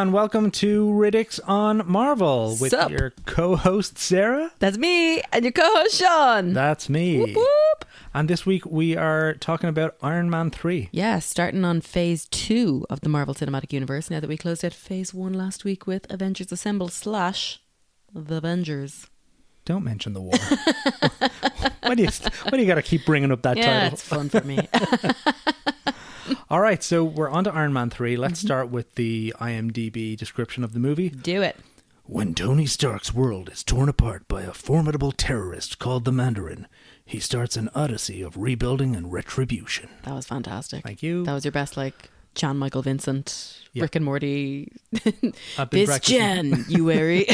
and welcome to Riddicks on Marvel with Sup? your co-host Sarah. That's me, and your co-host Sean. That's me. Whoop, whoop. And this week we are talking about Iron Man 3. Yeah, starting on phase 2 of the Marvel Cinematic Universe, now that we closed out phase 1 last week with Avengers Assemble / The Avengers. Don't mention the war. Why do you got to keep bringing up that title? Yeah, it's fun for me. All right, so we're on to Iron Man 3. Let's start with the IMDb description of the movie. Do it. When Tony Stark's world is torn apart by a formidable terrorist called the Mandarin, he starts an odyssey of rebuilding and retribution. That was fantastic. Thank you. That was your best, like, Chan Michael Vincent, Yeah. Rick and Morty. I've been This practicing. Jen, you weary.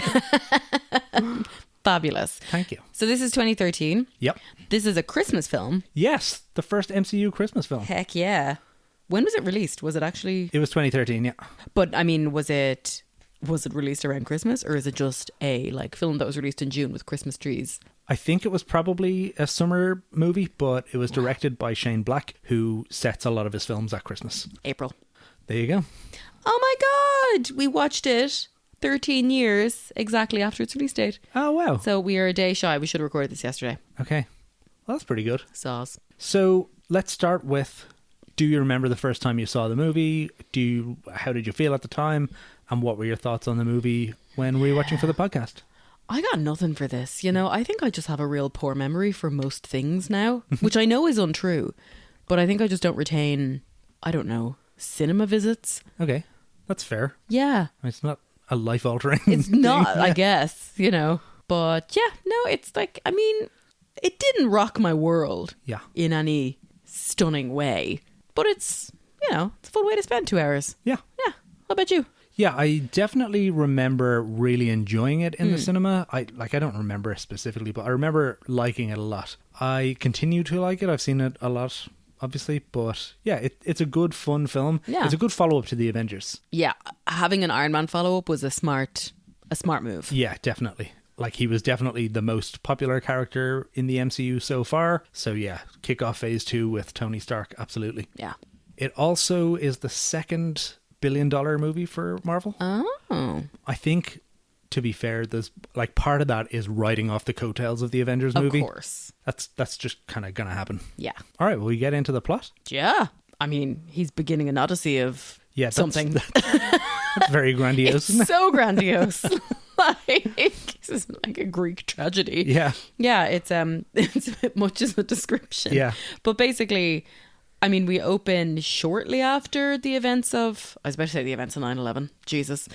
Fabulous. Thank you. So this is 2013. Yep. This is a Christmas film. Yes, the first MCU Christmas film. Heck yeah. When was it released? Was it actually... It was 2013, yeah. But I mean, was it released around Christmas, or is it just a like film that was released in June with Christmas trees? I think it was probably a summer movie, but it was directed by Shane Black, who sets a lot of his films at Christmas. April. There you go. Oh my God! We watched it 13 years exactly after its release date. Oh, wow. So we are a day shy. We should have recorded this yesterday. Okay. Well, that's pretty good. Sauce. So let's start with, do you remember the first time you saw the movie? How did you feel at the time? And what were your thoughts on the movie when we were watching for the podcast? I got nothing for this. You know, I think I just have a real poor memory for most things now, which I know is untrue. But I think I just don't retain, I don't know, cinema visits. Okay. That's fair. Yeah. It's not a life-altering It's thing. not, Yeah. I guess, you know. But yeah, no, it's like, I mean, it didn't rock my world Yeah. in any stunning way. But it's, you know, it's a fun way to spend 2 hours. Yeah. Yeah. How about you? Yeah, I definitely remember really enjoying it in the cinema. I don't remember specifically, but I remember liking it a lot. I continue to like it. I've seen it a lot, obviously, but yeah, it's a good, fun film. Yeah. It's a good follow-up to the Avengers. Yeah, having an Iron Man follow-up was a smart move. Yeah, definitely. Like, he was definitely the most popular character in the MCU so far. So yeah, kick off phase 2 with Tony Stark, absolutely. Yeah. It also is the second billion-dollar movie for Marvel. Oh. I think, to be fair, there's like part of that is riding off the coattails of the Avengers movie. Of course. That's just kind of gonna happen. Yeah. All right, will we get into the plot? Yeah. I mean, he's beginning an odyssey of That's- something. That's very grandiose, isn't It's it? so grandiose. Like, this is like a Greek tragedy. Yeah. Yeah, it's a bit much as a description. Yeah. But basically, I mean, we open shortly after the events of, I was about to say the events of 9/11. Jesus.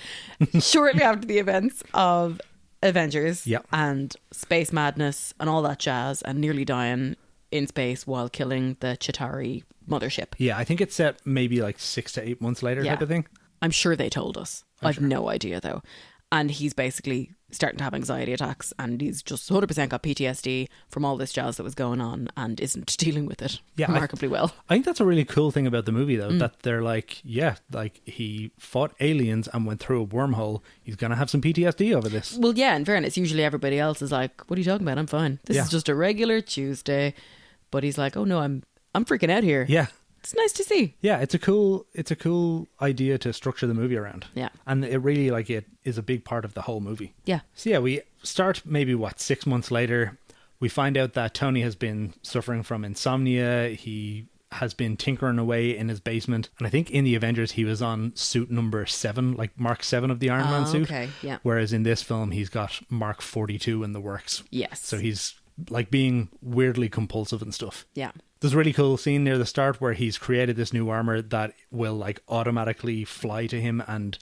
Shortly after the events of Avengers. Yeah. And space madness and all that jazz, and nearly dying in space while killing the Chitauri mothership. Yeah, I think it's set maybe like 6 to 8 months later type of thing. I'm sure they told us. I've no idea though. And he's basically starting to have anxiety attacks, and he's just 100% got PTSD from all this jazz that was going on and isn't dealing with it remarkably well. I think that's a really cool thing about the movie, though, that they're like, yeah, like he fought aliens and went through a wormhole. He's going to have some PTSD over this. Well, yeah, in fairness, usually everybody else is like, what are you talking about? I'm fine. This is just a regular Tuesday. But he's like, oh no, I'm freaking out here. Yeah. It's nice to see. Yeah, it's a cool idea to structure the movie around. Yeah. And it really, like, it is a big part of the whole movie. Yeah. So yeah, we start maybe 6 months later. We find out that Tony has been suffering from insomnia. He has been tinkering away in his basement. And I think in the Avengers he was on suit number 7, like Mark 7 of the Iron Man suit. Okay, yeah. Whereas in this film he's got Mark 42 in the works. Yes. So he's like being weirdly compulsive and stuff. Yeah. There's a really cool scene near the start where he's created this new armor that will like automatically fly to him and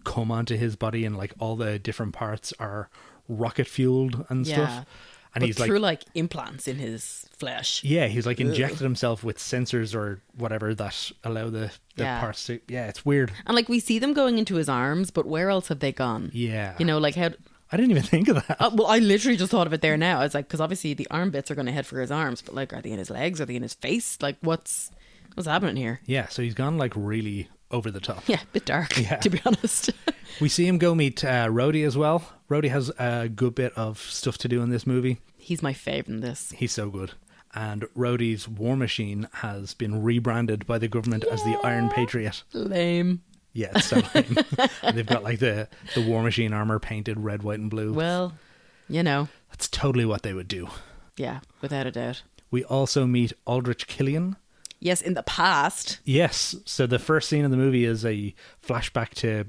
come onto his body, and like all the different parts are rocket fueled and stuff. And But he's through like, implants in his flesh. yeah, he's like injected himself with sensors or whatever that allow the Yeah. parts to, yeah, it's weird. And like we see them going into his arms, but where else have they gone? Yeah. You know, like how... I didn't even think of that. Well, I literally just thought of it there now. I was like, because obviously the arm bits are going to head for his arms, but like, are they in his legs? Are they in his face? Like, what's happening here? Yeah, so he's gone like really over the top. Yeah, a bit dark, Yeah. to be honest. We see him go meet Rhodey as well. Rhodey has a good bit of stuff to do in this movie. He's my fave in this. He's so good. And Rhodey's War Machine has been rebranded by the government as the Iron Patriot. Lame. Yeah, it's so lame. And they've got like the War Machine armor painted red, white, and blue. Well, you know. That's totally what they would do. Yeah, without a doubt. We also meet Aldrich Killian. Yes, in the past. Yes. So the first scene of the movie is a flashback to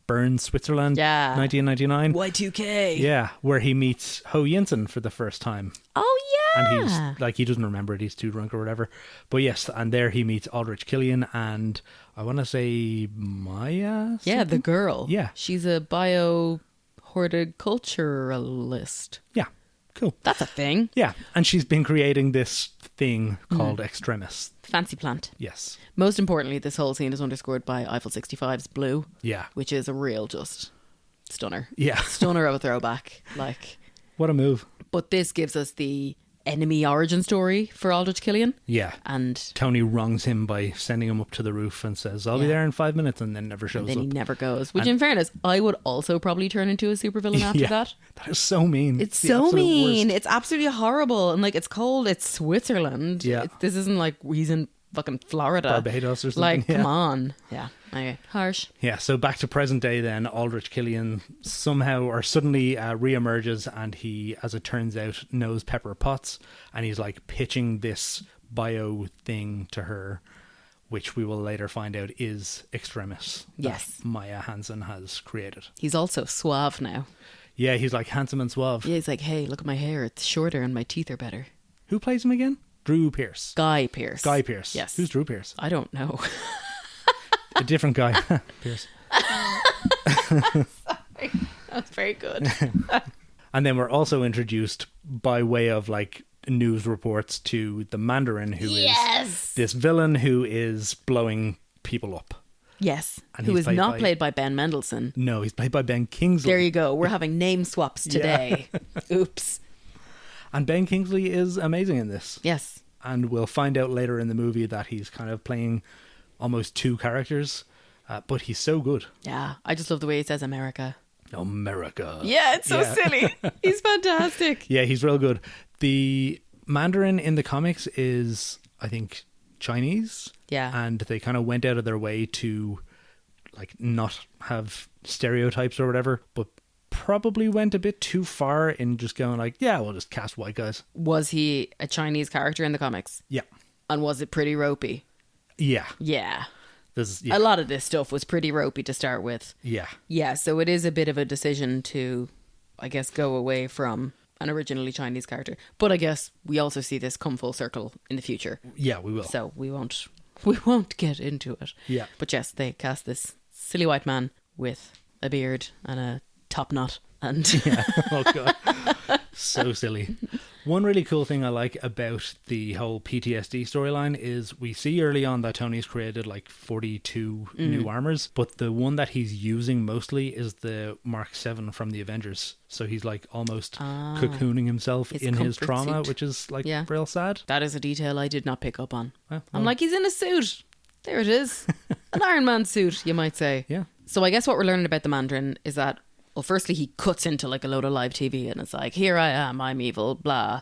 Bern, Switzerland, 1999. Y2K. Yeah, where he meets Ho Yinsen for the first time. Oh, yeah. And he's like, he doesn't remember it, he's too drunk or whatever. But yes, and there he meets Aldrich Killian and I want to say Maya? Yeah, the girl. Yeah. She's a bio-horticulturalist. Yeah, cool. That's a thing. Yeah, and she's been creating this thing called Extremis. Fancy plant. Yes. Most importantly, this whole scene is underscored by Eiffel 65's blue. Yeah. Which is a real just stunner. Yeah. Stunner of a throwback. Like, what a move. But this gives us the enemy origin story for Aldrich Killian. Yeah. And Tony wrongs him by sending him up to the roof and says, I'll be there in 5 minutes, and then never shows then up. he never goes. Which, in fairness, I would also probably turn into a supervillain after that. That is so mean. It's so mean. Worst. It's absolutely horrible. And like, it's cold. It's Switzerland. Yeah. This isn't like he's in fucking Florida. Barbados or something. Like, come on. Yeah. Okay. Harsh. Yeah, so back to present day then, Aldrich Killian somehow or suddenly re-emerges and he, as it turns out, knows Pepper Potts and he's like pitching this bio thing to her, which we will later find out is Extremis. Yes. Maya Hansen has created. He's also suave now. Yeah, he's like handsome and suave. Yeah, he's like, hey, look at my hair. It's shorter and my teeth are better. Who plays him again? Drew Pearce. Guy Pearce. Guy Pearce. Yes. Who's Drew Pearce? I don't know. A different guy. Pearce. Sorry. That's very good. And then we're also introduced by way of like news reports to the Mandarin, who is this villain who is blowing people up. Yes. And who he's is not played by Ben Mendelsohn. No, he's played by Ben Kingsley. There you go. We're having name swaps today. Oops. And Ben Kingsley is amazing in this. Yes. And we'll find out later in the movie that he's kind of playing almost two characters, but he's so good. Yeah. I just love the way he says America. America. Yeah, it's so silly. He's fantastic. Yeah, he's real good. The Mandarin in the comics is, I think, Chinese. Yeah. And they kind of went out of their way to like not have stereotypes or whatever, but probably went a bit too far in just going like, yeah, we'll just cast white guys. Was he a Chinese character in the comics? Yeah. And was it pretty ropey? Yeah. Yeah. A lot of this stuff was pretty ropey to start with. Yeah. Yeah, so it is a bit of a decision to, I guess, go away from an originally Chinese character. But I guess we also see this come full circle in the future. Yeah, we will. So we won't get into it. Yeah. But yes, they cast this silly white man with a beard and a top knot. And yeah. Oh, God. So silly. One really cool thing I like about the whole PTSD storyline is we see early on that Tony's created like 42 new armors, but the one that he's using mostly is the Mark 7 from the Avengers. So he's like almost cocooning himself in his trauma, suit. which is like real sad. That is a detail I did not pick up on. Well, I'm like, he's in a suit. There it is. An Iron Man suit, you might say. Yeah. So I guess what we're learning about the Mandarin is that, well, firstly, he cuts into like a load of live TV and it's like, here I am, I'm evil, blah.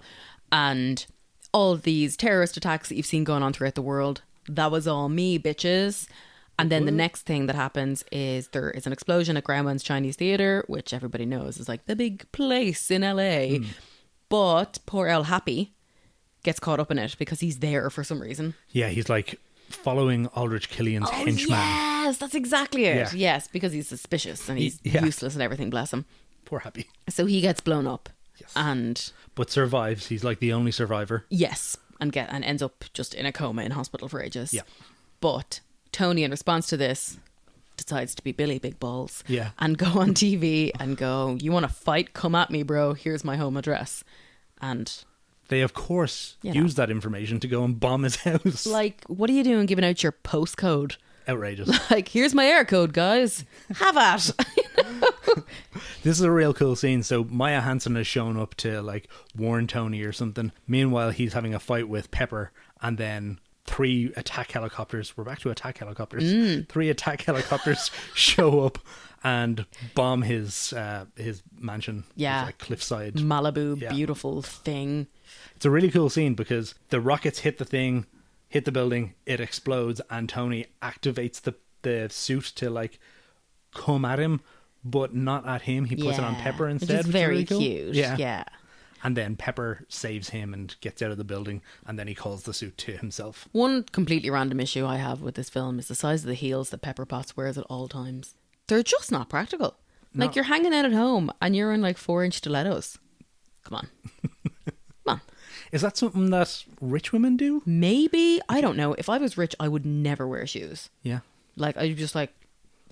And all these terrorist attacks that you've seen going on throughout the world, that was all me, bitches. And then the next thing that happens is there is an explosion at Grauman's Chinese Theatre, which everybody knows is like the big place in LA. But poor El Happy gets caught up in it because he's there for some reason. Yeah, he's like following Aldrich Killian's henchman. Yes, that's exactly it. Yeah. Yes, because he's suspicious and he's useless and everything, bless him. Poor Happy. So he gets blown up. Yes. And but survives. He's like the only survivor. yes, and ends up just in a coma in hospital for ages. Yeah. But Tony, in response to this, decides to be Billy Big Balls. Yeah. And go on TV and go, you want to fight? Come at me, bro. Here's my home address. And they, of course, use that information to go and bomb his house. like, what are you doing giving out your postcode? Outrageous. Like, here's my air code, guys. Have at. This is a real cool scene. So Maya Hansen has shown up to like warn Tony or something. Meanwhile, he's having a fight with Pepper, and then 3 attack helicopters. We're back to attack helicopters. 3 attack helicopters show up and bomb his mansion. Yeah. His, like cliffside Malibu, beautiful thing. It's a really cool scene because the rockets hit the thing, hit the building, it explodes, and Tony activates the the suit to like come at him, but not at him. He puts it on Pepper instead. Which is very really cool. cute. Yeah. And then Pepper saves him and gets out of the building, and then he calls the suit to himself. One completely random issue I have with this film is the size of the heels that Pepper Potts wears at all times. They're just not practical. No. Like, you're hanging out at home and you're in like 4-inch stilettos. Come on. Come on. Is that something that rich women do? Maybe. I don't know. If I was rich, I would never wear shoes. Yeah. Like, I just like,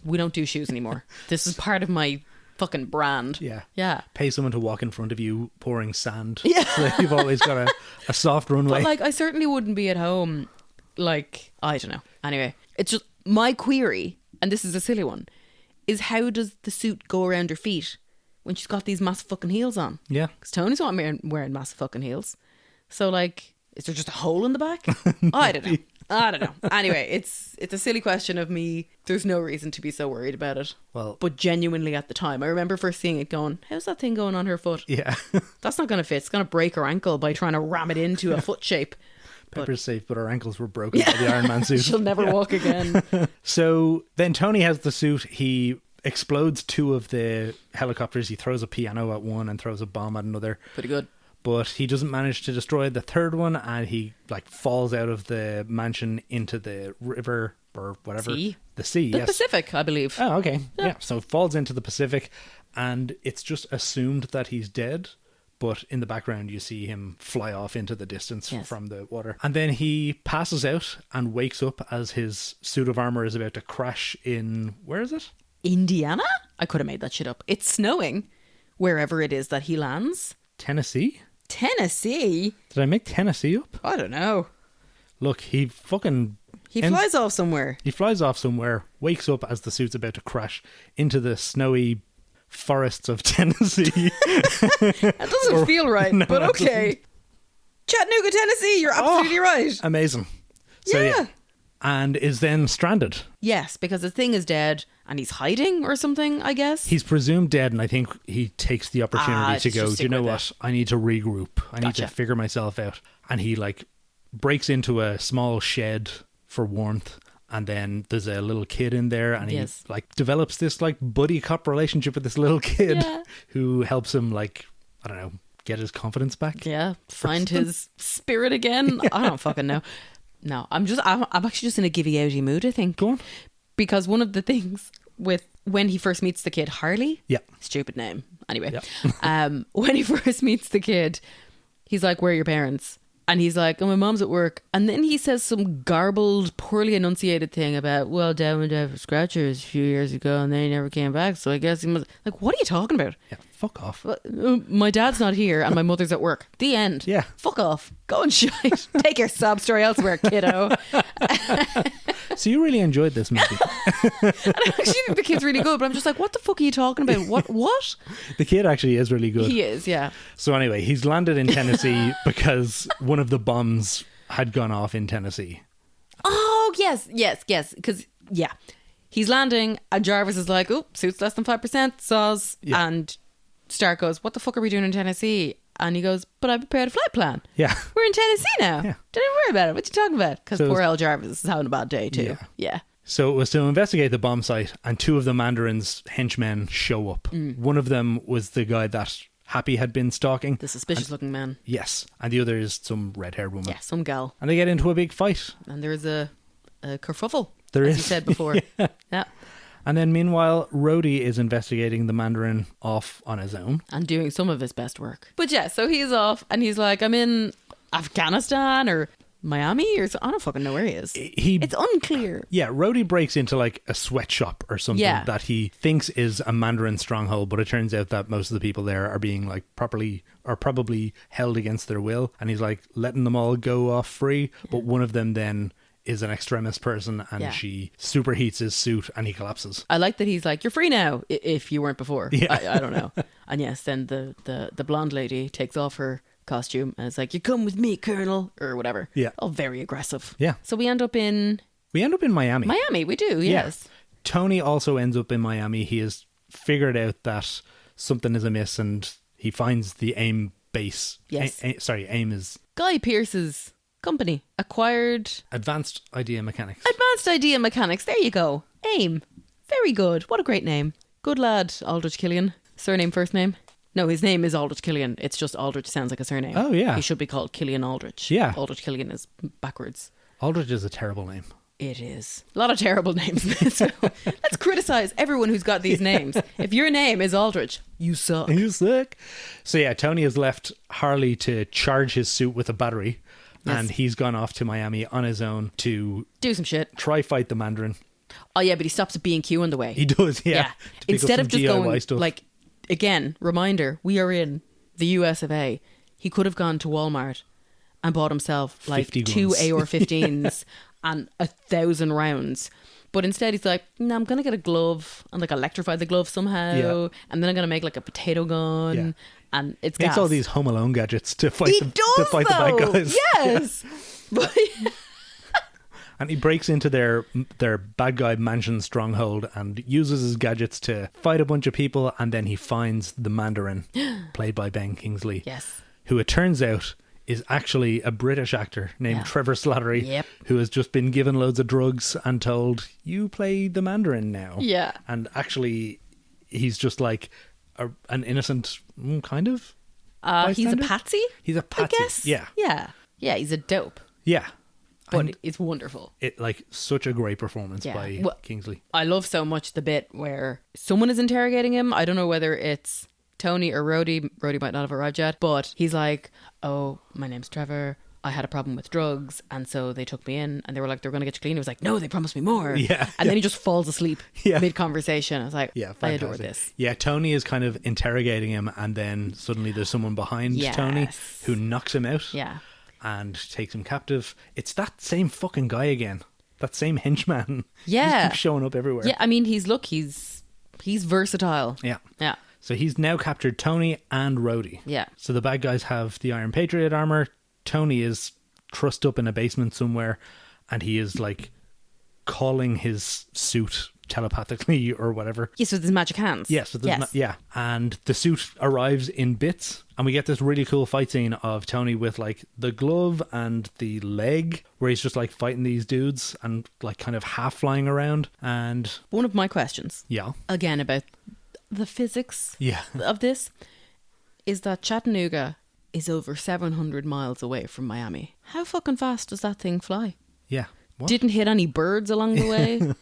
we don't do shoes anymore. This is part of my fucking brand. Yeah. Yeah. Pay someone to walk in front of you pouring sand. Yeah. So that you've always got a soft runway. But like, I certainly wouldn't be at home. Like, I don't know. Anyway, it's just my query, and this is a silly one, is how does the suit go around her feet when she's got these massive fucking heels on? Yeah. Because Tony's not wearing massive fucking heels. So like, is there just a hole in the back? I don't know. I don't know. Anyway, it's a silly question of me. There's no reason to be so worried about it. Well, but genuinely at the time, I remember first seeing it going, how's that thing going on her foot? yeah. That's not going to fit. It's going to break her ankle by trying to ram it into a foot shape. Pepper's safe, but her ankles were broken by the Iron Man suit. She'll never walk again. So then Tony has the suit. He explodes 2 of the helicopters. He throws a piano at one and throws a bomb at another. Pretty good. But he doesn't manage to destroy the third one, and he like falls out of the mansion into the river or whatever. Sea? The sea, The yes. Pacific, I believe. Oh, okay. Yeah. So it falls into the Pacific, and it's just assumed that he's dead. But in the background, you see him fly off into the distance from the water. And then he passes out and wakes up as his suit of armor is about to crash in, where is it? Indiana? I could have made that shit up. It's snowing wherever it is that he lands. Tennessee? Tennessee? Did I make Tennessee up? I don't know. Look, he fucking... He flies off somewhere. He flies off somewhere, wakes up as the suit's about to crash into the snowy forests of Tennessee. That doesn't feel right, no, but okay. Chattanooga, Tennessee, you're absolutely right. Amazing. So, Yeah. And is then stranded. Yes, because the thing is dead and he's hiding or something, I guess. He's presumed dead, and I think he takes the opportunity to go, just do you know stick with what? I need to regroup. I need to Gotcha. figure myself out. And he like breaks into a small shed for warmth. And then there's a little kid in there, and he like develops this like buddy cop relationship with this little kid who helps him like, I don't know, get his confidence back. Yeah, find his spirit again. I don't fucking know. No, I'm actually just in a givey outy mood, I think. Go on. Because one of the things with when he first meets the kid, Harley. Yeah. Stupid name. Anyway. Yeah. When he first meets the kid, he's like, where are your parents? And he's like, oh, my mom's at work. And then he says some garbled, poorly enunciated thing about, well, Dad went out for scratchers a few years ago and then he never came back. So I guess he must... Like, what are you talking about? Yeah, fuck off. Well, my dad's not here and my mother's at work. The end. Yeah. Fuck off. Go and shite. Take your sob story elsewhere, kiddo. So you really enjoyed this movie. And I actually think the kid's really good, but I'm just like, what the fuck are you talking about? What? The kid actually is really good. He is, yeah. So anyway, he's landed in Tennessee because one of the bombs had gone off in Tennessee. Oh, yes. Because, yeah. He's landing and Jarvis is like, oh, suit's less than 5%, saws. Yeah. And Stark goes, what the fuck are we doing in Tennessee? And he goes, but I prepared a flight plan. Yeah. We're in Tennessee now. Yeah. Don't even worry about it. What you talking about? Because So poor El Jarvis is having a bad day too. Yeah. So it was to investigate the bomb site, and 2 of the Mandarin's henchmen show up. One of them was the guy that Happy had been stalking. The suspicious looking man. Yes. And the other is some red-haired woman. Yeah, some gal. And they get into a big fight. And there's a kerfuffle. There as is. you said before. Yeah. And then meanwhile, Rhodey is investigating the Mandarin off on his own. And doing some of his best work. But yeah, so he's off and he's like, I'm in Afghanistan or Miami or so. I don't fucking know where he is. It's unclear. Yeah, Rhodey breaks into like a sweatshop or something that he thinks is a Mandarin stronghold, but it turns out that most of the people there are being like probably held against their will. And he's like letting them all go off free. But one of them then is an extremist person and she superheats his suit and he collapses. I like that he's like, you're free now if you weren't before. Yeah. I don't know. And yes, then the blonde lady takes off her costume and it's like, you come with me, Colonel, or whatever. Yeah. Oh, very aggressive. Yeah. So we end up in Miami. Miami, we do, yes. Tony also ends up in Miami. He has figured out that something is amiss and he finds the AIM base. Yes. AIM is Guy Pearce's company acquired Advanced Idea Mechanics. Advanced Idea Mechanics. There you go. AIM. Very good. What a great name. Good lad, Aldrich Killian. Surname, first name? No, his name is Aldrich Killian. It's just Aldrich sounds like a surname. Oh, yeah. He should be called Killian Aldrich. Yeah. Aldrich Killian is backwards. Aldrich is a terrible name. It is. A lot of terrible names. So let's criticize everyone who's got these names. If your name is Aldrich, you suck. You suck. So yeah, Tony has left Harley to charge his suit with a battery. Yes. And he's gone off to Miami on his own to do some shit. Try fight the Mandarin. Oh yeah, but he stops at B&Q on the way. He does, yeah. Instead of just DIY going, stuff. like, again, reminder, we are in the US of A. He could have gone to Walmart and bought himself like 2 AR-15s and 1,000 rounds. But instead he's like, no, I'm going to get a glove and like electrify the glove somehow. And then I'm going to make like a potato gun. Yeah. And it's gas. Makes all these Home Alone gadgets to fight the bad guys. Yes. But and he breaks into their bad guy mansion stronghold and uses his gadgets to fight a bunch of people, and then he finds the Mandarin, played by Ben Kingsley. Yes. Who it turns out is actually a British actor named Trevor Slattery, who has just been given loads of drugs and told, you play the Mandarin now. Yeah. And actually, he's just like an innocent kind of he's a patsy? He's a patsy, I guess? Yeah. Yeah. Yeah, he's a dope. Yeah. But it's wonderful. It like such a great performance by Kingsley. I love so much the bit where someone is interrogating him. I don't know whether it's Tony or Rhodey. Rhodey might not have arrived yet, but he's like, oh, my name's Trevor. I had a problem with drugs, and so they took me in, and they were like, they were going to get you clean. He was like, no, they promised me more. Yeah. And then he just falls asleep mid-conversation. I was like, yeah, I adore this. Yeah, Tony is kind of interrogating him, and then suddenly there's someone behind Tony who knocks him out. Yeah. And takes him captive. It's that same fucking guy again. That same henchman. Yeah. He just keeps showing up everywhere. Yeah, I mean, he's versatile. Yeah. Yeah. So he's now captured Tony and Rhodey. Yeah. So the bad guys have the Iron Patriot armor. Tony is trussed up in a basement somewhere, and he is like calling his suit telepathically or whatever. Yes, with his magic hands. Yes, and the suit arrives in bits, and we get this really cool fight scene of Tony with like the glove and the leg, where he's just like fighting these dudes and like kind of half flying around. And one of my questions, again about the physics of this, is that Chattanooga is over 700 miles away from Miami. How fucking fast does that thing fly? Yeah. What? Didn't hit any birds along the way.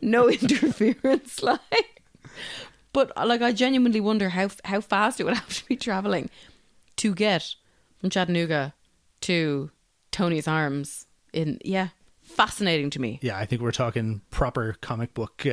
No interference, like. But like, I genuinely wonder how fast it would have to be traveling to get from Chattanooga to Tony's arms. Fascinating to me. Yeah, I think we're talking proper comic book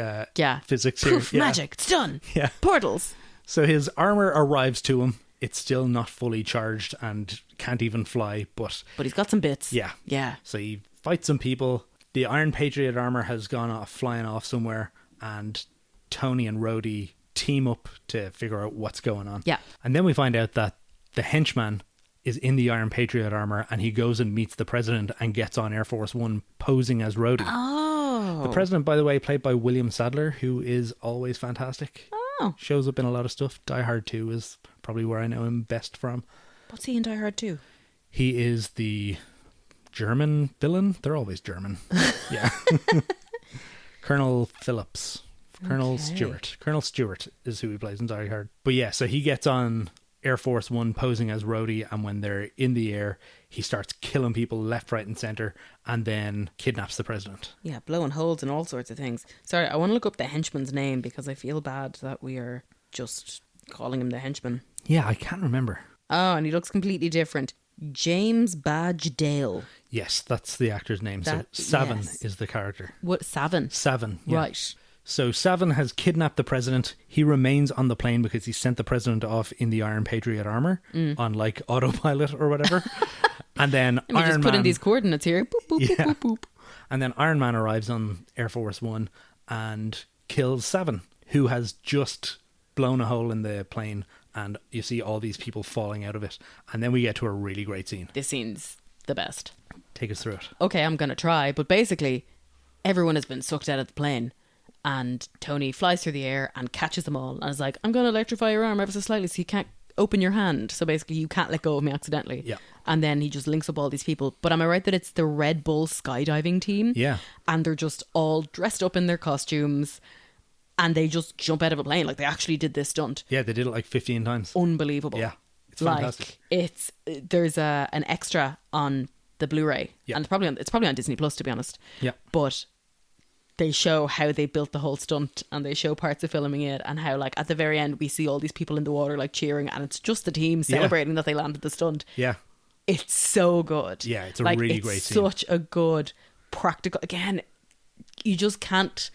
physics here. Proof, magic, it's done. Yeah, portals. So his armor arrives to him. It's still not fully charged and can't even fly, but he's got some bits. Yeah. So he fights some people. The Iron Patriot armor has gone off, flying off somewhere, and Tony and Rhodey team up to figure out what's going on. Yeah. And then we find out that the henchman is in the Iron Patriot armor, and he goes and meets the president and gets on Air Force One posing as Rhodey. Oh. The president, by the way, played by William Sadler, who is always fantastic. Oh. Shows up in a lot of stuff. Die Hard 2 is probably where I know him best from. What's he in Die Hard 2? He is the German villain. They're always German. Yeah. Colonel Phillips. Colonel Stewart. Colonel Stewart is who he plays in Die Hard. But yeah, so he gets on Air Force One posing as Rhodey, and when they're in the air, he starts killing people left, right and centre, and then kidnaps the president. Yeah, blowing holes and all sorts of things. Sorry, I want to look up the henchman's name because I feel bad that we are just calling him the henchman. Yeah, I can't remember. Oh, and he looks completely different. James Badge Dale. Yes, that's the actor's name. So Savin is the character. What, Savin? Savin, yeah. Right. So Savin has kidnapped the president. He remains on the plane because he sent the president off in the Iron Patriot armor on like autopilot or whatever. And then Iron Man just put in these coordinates here. Boop, boop, boop, boop, boop. And then Iron Man arrives on Air Force One and kills Savin, who has just blown a hole in the plane, and you see all these people falling out of it. And then we get to a really great scene. This scene's the best. Take us through it. Okay, I'm going to try. But basically, everyone has been sucked out of the plane. And Tony flies through the air and catches them all. And is like, I'm going to electrify your arm ever so slightly so you can't open your hand. So basically you can't let go of me accidentally. Yeah. And then he just links up all these people. But am I right that it's the Red Bull skydiving team? Yeah. And they're just all dressed up in their costumes and they just jump out of a plane. Like they actually did this stunt. Yeah, they did it like 15 times. Unbelievable. Yeah. It's fantastic. Like there's an extra on the Blu-ray. Yeah. And it's probably on Disney Plus, to be honest. Yeah. But they show how they built the whole stunt and they show parts of filming it and how like at the very end we see all these people in the water like cheering and it's just the team celebrating that they landed the stunt. Yeah. It's so good. Yeah, it's a really great scene. Such a good practical, again, you can't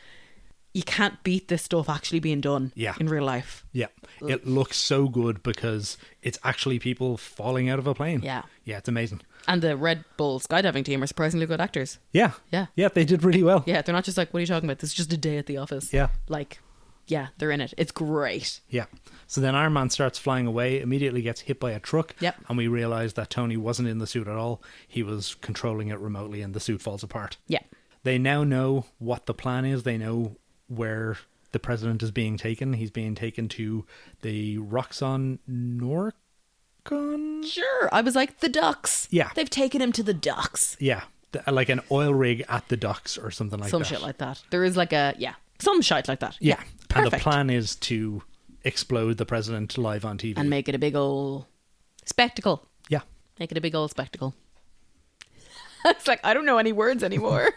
beat this stuff actually being done in real life. Yeah. It looks so good because it's actually people falling out of a plane. Yeah. Yeah, it's amazing. And the Red Bull skydiving team are surprisingly good actors. Yeah. Yeah. Yeah, they did really well. Yeah, they're not just like, what are you talking about? This is just a day at the office. Yeah. Like, yeah, they're in it. It's great. Yeah. So then Iron Man starts flying away, immediately gets hit by a truck. Yep. And we realise that Tony wasn't in the suit at all. He was controlling it remotely and the suit falls apart. Yeah. They now know what the plan is. They know where the president is being taken. He's being taken to the Roxxon Norcon. Sure. I was like, the docks. Yeah. They've taken him to the docks. Yeah. Like an oil rig at the docks or something like that. Some shit like that. There is like some shit like that. Yeah. And the Perfect. plan is to explode the president live on TV. And make it a big old spectacle. Yeah. Make it a big old spectacle. It's like, I don't know any words anymore.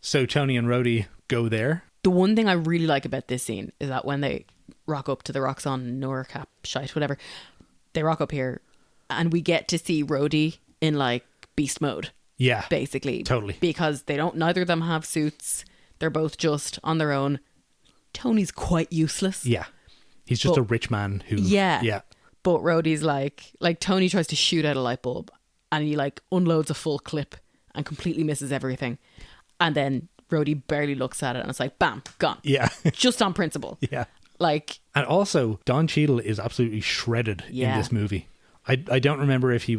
So Tony and Rhodey go there. The one thing I really like about this scene is that when they rock up to the Roxxon Norcap shite, whatever, they rock up here and we get to see Rhodey in like beast mode. Yeah. Basically. Totally. Because neither of them have suits. They're both just on their own. Tony's quite useless. Yeah. He's just a rich man who... Yeah. Yeah. But Rhodey's like Tony tries to shoot out a light bulb and he like unloads a full clip and completely misses everything. And then Rhodey barely looks at it and it's like, bam, gone. Yeah. Just on principle. Yeah. Like... And also, Don Cheadle is absolutely shredded in this movie. I don't remember if he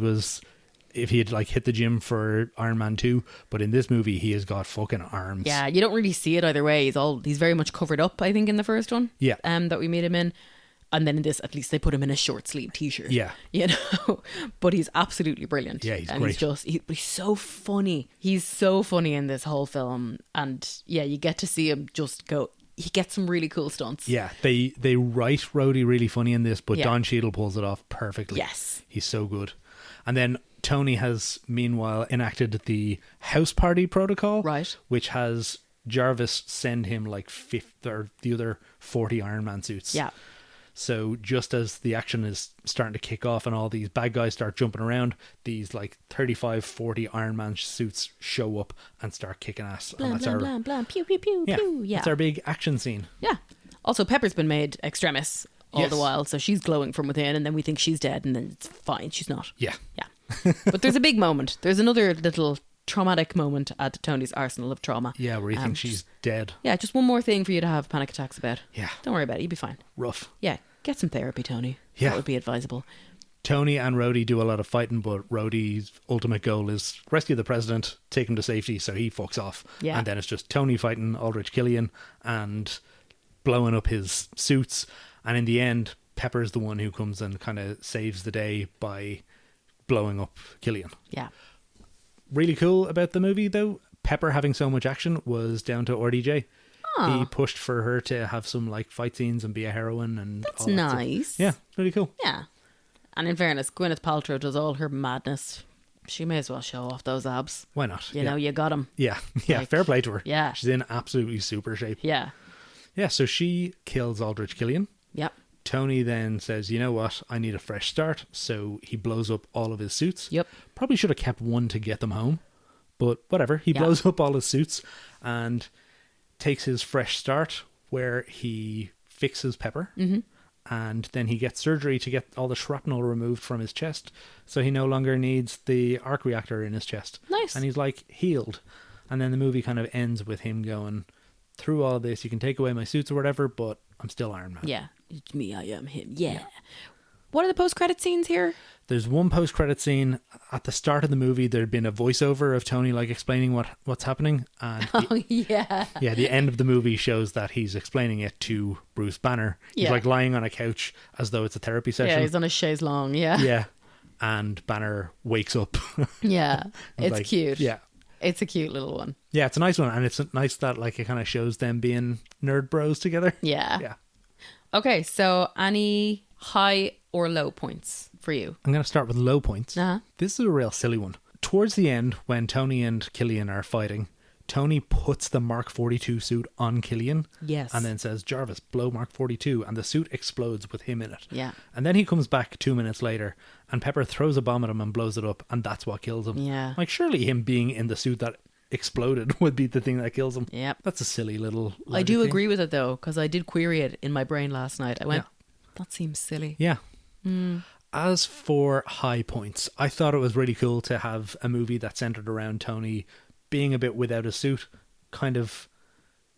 had like hit the gym for Iron Man 2, but in this movie he has got fucking arms. Yeah, you don't really see it either way. He's very much covered up, I think, in the first one. Yeah. That we made him in. And then in this, at least they put him in a short sleeve t-shirt. Yeah. You know? But he's absolutely brilliant. Yeah, he's and great. He's so funny. He's so funny in this whole film. And yeah, you get to see him just go. He gets some really cool stunts. Yeah, they write Rhodey really funny in this, but Yeah. Don Cheadle pulls it off perfectly. Yes. He's so good. And then Tony has meanwhile enacted the house party protocol, Right. which has Jarvis send him like the other 40 Iron Man suits. Yeah. So just as the action is starting to kick off and all these bad guys start jumping around, these like 35, 40 Iron Man suits show up and start kicking ass. Blam, and that's blam, our blam, blam. Pew, pew, pew, pew. Yeah. That's our big action scene. Yeah. Also, Pepper's been made extremis all the while, so she's glowing from within, and then we think she's dead, and then it's fine. She's not. Yeah. Yeah. But there's a big moment. There's another little traumatic moment at Tony's arsenal of trauma. Yeah, where you think she's dead. Yeah, just one more thing for you to have panic attacks about. Yeah. Don't worry about it. You'll be fine. Rough. Yeah. Get some therapy, Tony. Yeah. That would be advisable. Tony and Rhodey do a lot of fighting, but Rhodey's ultimate goal is rescue the president, take him to safety, so he fucks off. Yeah. And then it's just Tony fighting Aldrich Killian and blowing up his suits. And in the end, Pepper's the one who comes and kind of saves the day by blowing up Killian. Yeah. Really cool about the movie, though, Pepper having so much action was down to RDJ. Oh. He pushed for her to have some like fight scenes and be a heroine and That's all that stuff. nice. Yeah, really cool. Yeah. And in fairness, Gwyneth Paltrow does all her madness. She may as well show off those abs. Why not? You know, you got them. Yeah, yeah, Like, fair play to her. yeah. She's in absolutely super shape. Yeah. Yeah, so she kills Aldrich Killian. Yep. Tony then says, you know what, I need a fresh start. So he blows up all of his suits. Yep. Probably should have kept one to get them home. But whatever, he blows up all his suits and takes his fresh start where he fixes Pepper. Mm-hmm. And then he gets surgery to get all the shrapnel removed from his chest. So he no longer needs the arc reactor in his chest. Nice. And he's like healed. And then the movie kind of ends with him going, through all this, you can take away my suits or whatever, but I'm still Iron Man. Yeah. It's me, I am him. Yeah. What are the post-credit scenes here? There's one post-credit scene at the start of the movie. There'd been a voiceover of Tony like explaining what's happening, and the end of the movie shows that he's explaining it to Bruce Banner. He's like lying on a couch as though it's a therapy session. Yeah, he's on a chaise longue. Yeah, and Banner wakes up. Yeah, it's like, cute. Yeah, it's a cute little one. Yeah, it's a nice one, and it's nice that like it kind of shows them being nerd bros together. Yeah. Okay, so any high or low points for you? I'm going to start with low points. Uh-huh. This is a real silly one. Towards the end, when Tony and Killian are fighting, Tony puts the Mark 42 suit on Killian. Yes. And then says, Jarvis, blow Mark 42. And the suit explodes with him in it. Yeah. And then he comes back 2 minutes later and Pepper throws a bomb at him and blows it up. And that's what kills him. Yeah. Like, surely him being in the suit that exploded would be the thing that kills him. Yep. That's a silly little... I do agree with it, though, because I did query it in my brain last night. I went, that seems silly. Yeah. As for high points, I thought it was really cool to have a movie that centered around Tony being a bit without a suit, kind of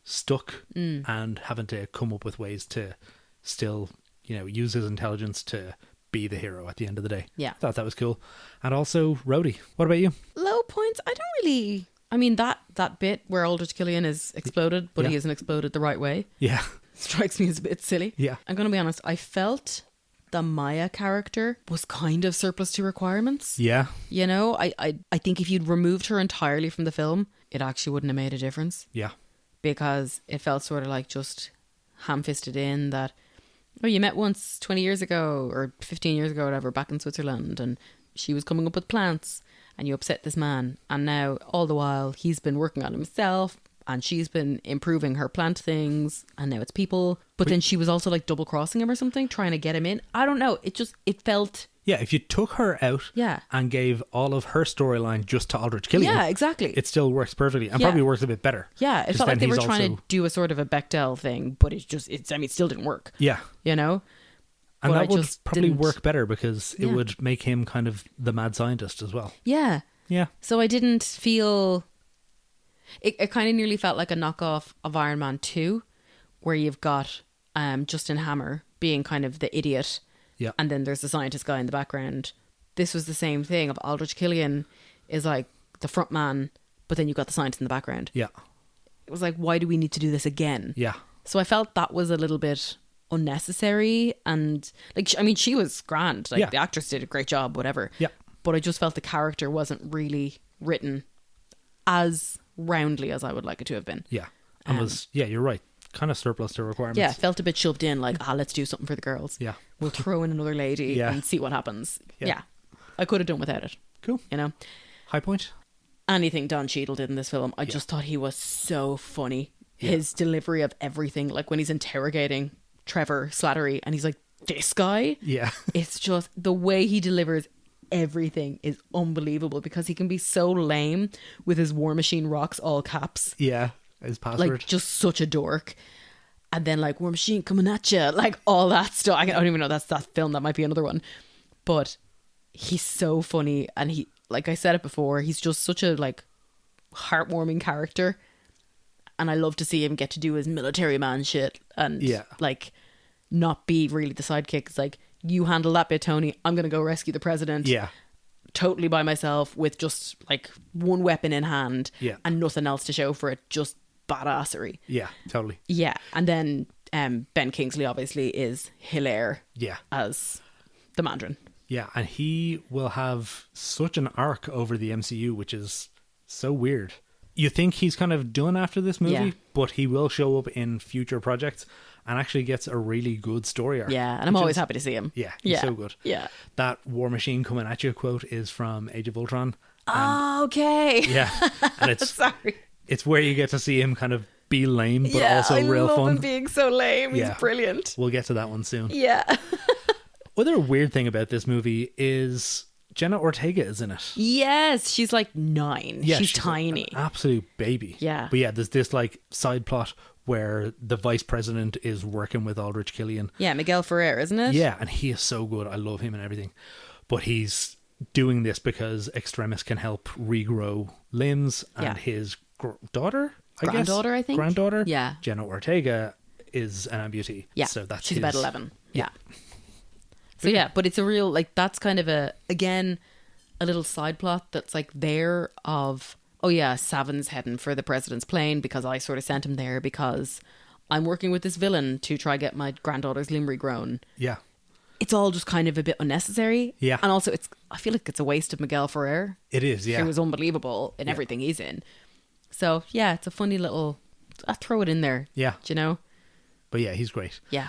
stuck and having to come up with ways to still, use his intelligence to be the hero at the end of the day. Yeah. I thought that was cool. And also Rhodey. What about you? Low points? I don't really... I mean, that bit where Aldrich Killian is exploded, but he isn't exploded the right way. Yeah. Strikes me as a bit silly. Yeah. I'm going to be honest. I felt the Maya character was kind of surplus to requirements. Yeah. I think if you'd removed her entirely from the film, it actually wouldn't have made a difference. Yeah. Because it felt sort of like just ham-fisted in that, you met once 20 years ago or 15 years ago, whatever, back in Switzerland, and she was coming up with plants and you upset this man. And now, all the while, he's been working on himself and she's been improving her plant things and now it's people. But then she was also like double crossing him or something, trying to get him in. I don't know. It felt... Yeah, if you took her out and gave all of her storyline just to Aldrich Killian, exactly, it still works perfectly and probably works a bit better. Yeah, it felt like they were trying to do a sort of a Bechdel thing, but it still didn't work. Yeah. And that would probably work better because it would make him kind of the mad scientist as well. Yeah. Yeah. So I didn't feel... It kind of nearly felt like a knockoff of Iron Man 2, where you've got Justin Hammer being kind of the idiot. Yeah. And then there's the scientist guy in the background. This was the same thing of Aldrich Killian is like the front man, but then you've got the scientist in the background. Yeah. It was like, why do we need to do this again? Yeah. So I felt that was a little bit unnecessary. And she was grand. Like the actress did a great job, whatever. Yeah. But I just felt the character wasn't really written as roundly as I would like it to have been. Yeah. And you're right. Kind of surplus to requirements. Yeah, felt a bit shoved in, like, let's do something for the girls. Yeah. We'll throw in another lady and see what happens. Yeah. I could have done without it. Cool. High point? Anything Don Cheadle did in this film, I just thought he was so funny. Yeah. His delivery of everything, like when he's interrogating Trevor Slattery and he's like, this guy? Yeah. It's just, the way he delivers everything is unbelievable because he can be so lame with his War Machine rocks all caps. Yeah. His password. Like, just such a dork. And then, like, War Machine coming at you. Like, all that stuff. I don't even know. That's that film. That might be another one. But he's so funny. And he, like I said it before, he's just such a, like, heartwarming character. And I love to see him get to do his military man shit. And, like, not be really the sidekick. It's like, you handle that bit, Tony. I'm going to go rescue the president. Yeah. Totally by myself with just, like, one weapon in hand. Yeah. And nothing else to show for it. Just badassery. Yeah, totally. Yeah, and then Ben Kingsley obviously is Hilaire as the Mandarin. Yeah, and he will have such an arc over the MCU, which is so weird. You think he's kind of done after this movie, but he will show up in future projects and actually gets a really good story arc. Yeah, and I'm always happy to see him. Yeah, he's so good. Yeah. That War Machine coming at you quote is from Age of Ultron. Okay. Yeah, and it's... Sorry. It's where you get to see him kind of be lame, but also I real love fun. him being so lame. He's brilliant. We'll get to that one soon. Yeah. Other weird thing about this movie is Jenna Ortega is in it. Yes, she's like 9. Yeah, she's tiny. An absolute baby. Yeah. But yeah, there's this like side plot where the vice president is working with Aldrich Killian. Yeah, Miguel Ferrer, isn't it? Yeah, and he is so good. I love him and everything. But he's doing this because Extremis can help regrow limbs, and his granddaughter, I think. Granddaughter? Yeah. Jenna Ortega is an amputee. Yeah. So that's she's about 11. Yeah. So yeah, but it's a real, like, that's kind of a little side plot that's like there of, oh yeah, Savin's heading for the president's plane because I sort of sent him there because I'm working with this villain to try get my granddaughter's limb regrown. Yeah. It's all just kind of a bit unnecessary. Yeah. And also I feel like it's a waste of Miguel Ferrer. It is, yeah. He was unbelievable in everything he's in. So yeah, it's a funny little, I throw it in there. Yeah. Do you know? But yeah, he's great. Yeah.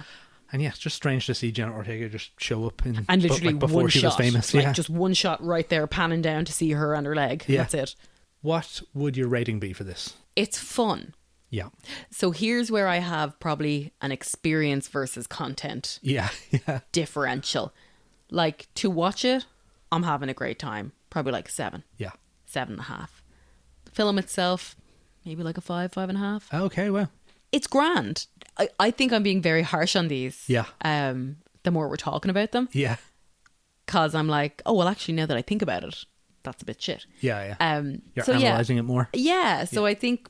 And yeah, it's just strange to see Jenna Ortega just show up in, and literally like, before one she shot, was famous. like yeah. just one shot right there, panning down to see her and her leg. Yeah. That's it. What would your rating be for this? It's fun. Yeah. So here's where I have probably an experience versus content Yeah. Yeah. differential. Like, to watch it, I'm having a great time. Probably like 7. Yeah. 7.5. The film itself, maybe like a 5, 5.5. Okay, well. It's grand. I think I'm being very harsh on these. Yeah. The more we're talking about them. Yeah. Because I'm like, oh, well, actually, now that I think about it, that's a bit shit. Yeah, yeah. You're so analysing it more. Yeah. So I think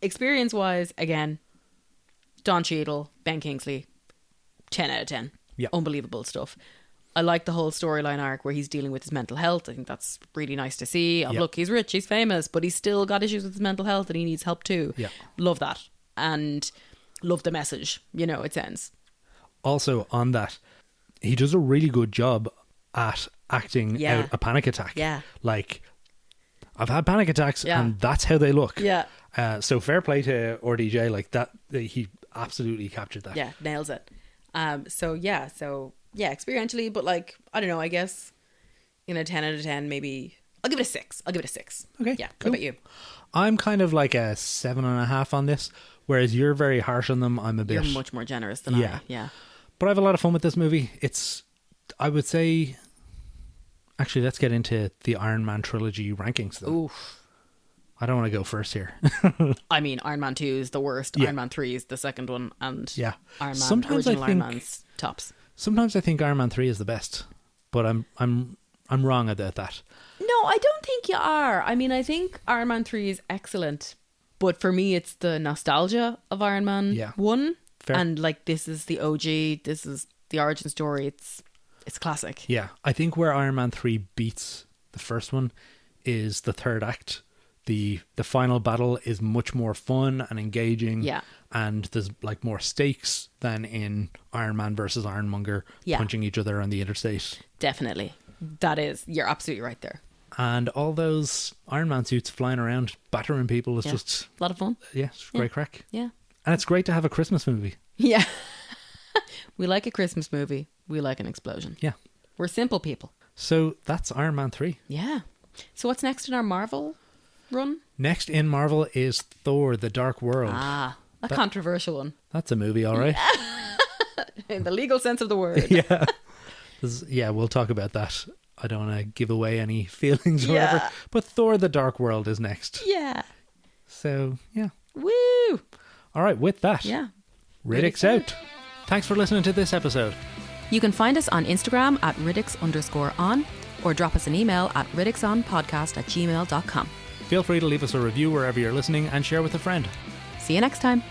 experience-wise, again, Don Cheadle, Ben Kingsley, 10 out of 10. Yeah. Unbelievable stuff. I like the whole storyline arc where he's dealing with his mental health. I think that's really nice to see. Look, he's rich, he's famous, but he's still got issues with his mental health and he needs help too. Yeah. Love that. And love the message, it sends. Also, on that, he does a really good job at acting out a panic attack. Yeah. Like, I've had panic attacks and that's how they look. Yeah. So fair play to RDJ, like that, he absolutely captured that. Yeah, nails it. So experientially, but like, I don't know, I guess in a 10 out of 10, maybe I'll give it a 6. Okay. Yeah. Cool. What about you? I'm kind of like a 7.5 on this, whereas you're very harsh on them. I'm a bit. You're much more generous than I. Yeah. But I have a lot of fun with this movie. I would say, actually, let's get into the Iron Man trilogy rankings though. Oof. I don't want to go first here. I mean, Iron Man 2 is the worst. Yeah. Iron Man 3 is the second one. And yeah. Iron Man, Sometimes original I think, Iron Man's tops. Sometimes I think Iron Man 3 is the best, but I'm wrong about that. No, I don't think you are. I mean, I think Iron Man 3 is excellent. But for me, it's the nostalgia of Iron Man 1. Fair. And like, this is the OG. This is the origin story. It's classic. Yeah. I think where Iron Man 3 beats the first one is the third act. The final battle is much more fun and engaging. Yeah. And there's like more stakes than in Iron Man versus Ironmonger punching each other on the interstate. Definitely. You're absolutely right there. And all those Iron Man suits flying around, battering people is just a lot of fun. Yeah, it's great crack. Yeah. And it's great to have a Christmas movie. Yeah. We like a Christmas movie. We like an explosion. Yeah. We're simple people. So that's Iron Man 3. Yeah. So what's next in our Marvel run? Next in Marvel is Thor: The Dark World. A controversial one. That's a movie, all right. In the legal sense of the word. Yeah. Yeah, we'll talk about that. I don't want to give away any feelings or whatever. But Thor: The Dark World is next. Yeah. So, yeah. Woo! All right, with that, Riddick's out. Thanks for listening to this episode. You can find us on Instagram at Riddicks_on or drop us an email at riddicksonpodcast@gmail.com. Feel free to leave us a review wherever you're listening and share with a friend. See you next time.